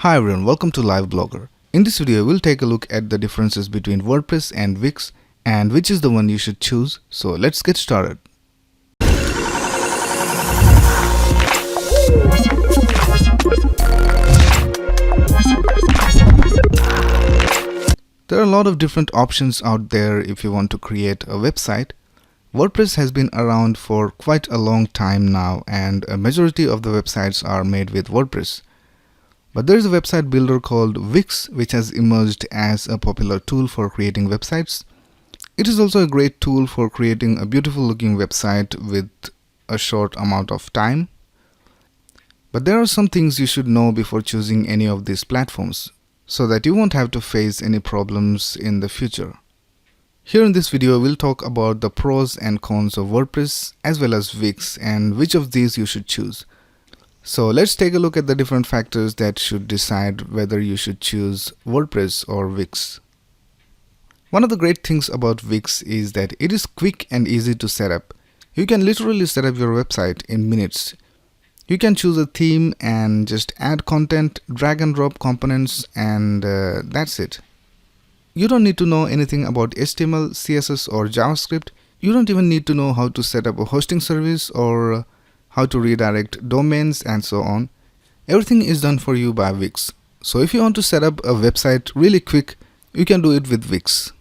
Hi everyone, welcome to Live Blogger. In this video, we'll take a look at the differences between WordPress and Wix and which is the one you should choose. So let's get started. There are a lot of different options out there if you want to create a website. WordPress has been around for quite a long time now, and a majority of the websites are made with WordPress. But there is a website builder called Wix, which has emerged as a popular tool for creating websites. It is also a great tool for creating a beautiful looking website with a short amount of time. But there are some things you should know before choosing any of these platforms, so that you won't have to face any problems in the future. Here in this video, we'll talk about the pros and cons of WordPress as well as Wix and which of these you should choose. So let's take a look at the different factors that should decide whether you should choose WordPress or Wix. One of the great things about Wix is that it is quick and easy to set up. You can literally set up your website in minutes. You can choose a theme and just add content, drag and drop components, and that's it. You don't need to know anything about HTML, CSS or JavaScript. You don't even need to know how to set up a hosting service or how to redirect domains and so on. Everything is done for you by Wix. So if you want to set up a website really quick, you can do it with Wix.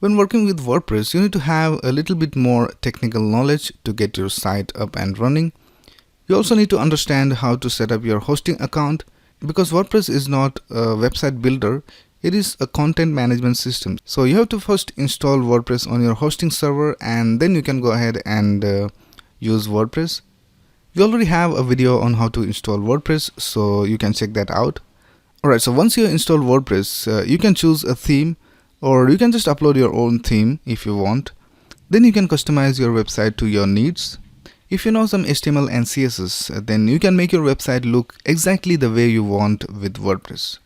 When working with WordPress, you need to have a little bit more technical knowledge to get your site up and running. You also need to understand how to set up your hosting account, because WordPress is not a website builder, it is a content management system. So you have to first install WordPress on your hosting server and then you can go ahead and use WordPress. We already have a video on how to install WordPress, so you can check that out. Alright, so once you install WordPress, you can choose a theme, or you can just upload your own theme if you want. Then you can customize your website to your needs. If you know some HTML and CSS, then you can make your website look exactly the way you want with WordPress.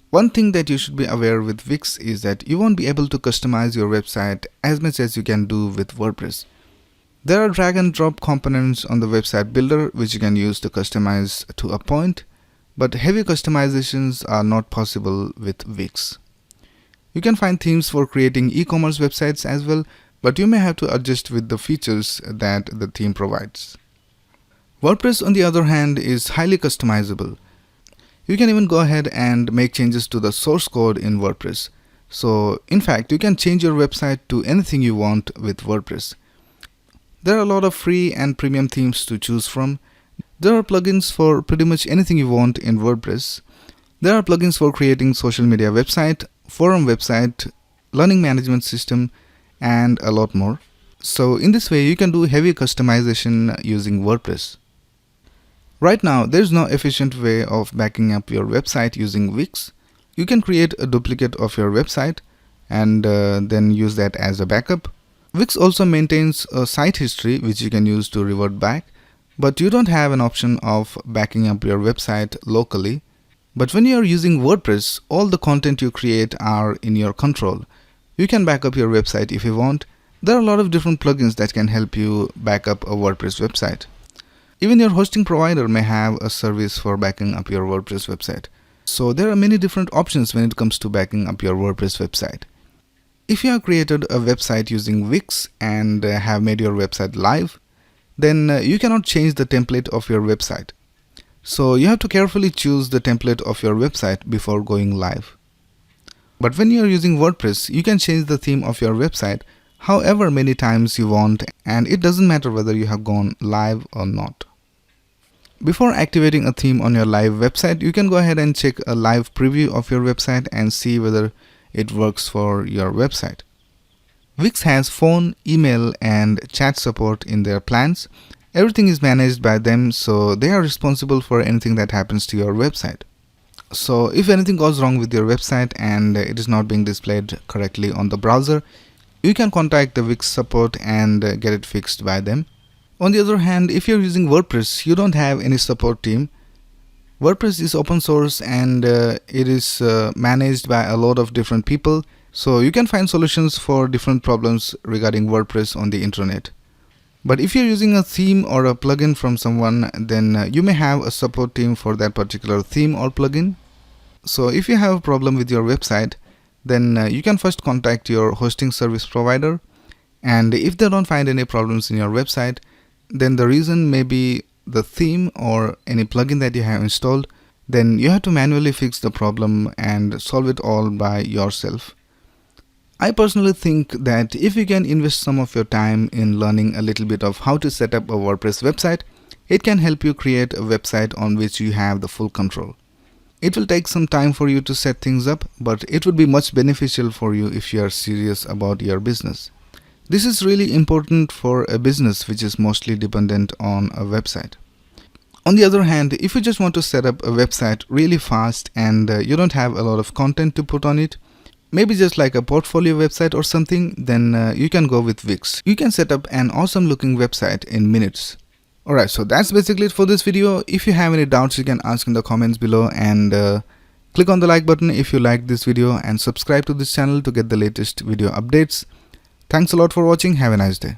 One thing that you should be aware with Wix is that you won't be able to customize your website as much as you can do with WordPress. There are drag and drop components on the website builder which you can use to customize to a point, but heavy customizations are not possible with Wix. You can find themes for creating e-commerce websites as well, but you may have to adjust with the features that the theme provides. WordPress, on the other hand, is highly customizable. You can even go ahead and make changes to the source code in WordPress. So, in fact, you can change your website to anything you want with WordPress. There are a lot of free and premium themes to choose from. There are plugins for pretty much anything you want in WordPress. There are plugins for creating social media website, forum website, learning management system, and a lot more. So in this way, you can do heavy customization using WordPress. Right now, there is no efficient way of backing up your website using Wix. You can create a duplicate of your website and then use that as a backup. Wix also maintains a site history which you can use to revert back, but you don't have an option of backing up your website locally. But when you are using WordPress, all the content you create are in your control. You can back up your website if you want. There are a lot of different plugins that can help you back up a WordPress website. Even your hosting provider may have a service for backing up your WordPress website. So there are many different options when it comes to backing up your WordPress website. If you have created a website using Wix and have made your website live, then you cannot change the template of your website. So you have to carefully choose the template of your website before going live. But when you are using WordPress, you can change the theme of your website however many times you want, and it doesn't matter whether you have gone live or not. Before activating a theme on your live website, you can go ahead and check a live preview of your website and see whether it works for your website. Wix has phone, email, and chat support in their plans. Everything is managed by them, so they are responsible for anything that happens to your website. So if anything goes wrong with your website and it is not being displayed correctly on the browser, you can contact the Wix support and get it fixed by them. On the other hand, if you're using WordPress, you don't have any support team. WordPress is open source and it is managed by a lot of different people, so you can find solutions for different problems regarding WordPress on the internet. But if you're using a theme or a plugin from someone, then you may have a support team for that particular theme or plugin. So if you have a problem with your website, then you can first contact your hosting service provider, and if they don't find any problems in your website, then the reason may be the theme or any plugin that you have installed. Then you have to manually fix the problem and solve it all by yourself. I personally think that if you can invest some of your time in learning a little bit of how to set up a WordPress website, it can help you create a website on which you have the full control. It will take some time for you to set things up, but it would be much beneficial for you if you are serious about your business. This is really important for a business which is mostly dependent on a website. On the other hand, if you just want to set up a website really fast and you don't have a lot of content to put on it, maybe just like a portfolio website or something, then you can go with Wix. You can set up an awesome looking website in minutes. Alright, so that's basically it for this video. If you have any doubts, you can ask in the comments below, and click on the like button if you liked this video, and subscribe to this channel to get the latest video updates. Thanks a lot for watching. Have a nice day.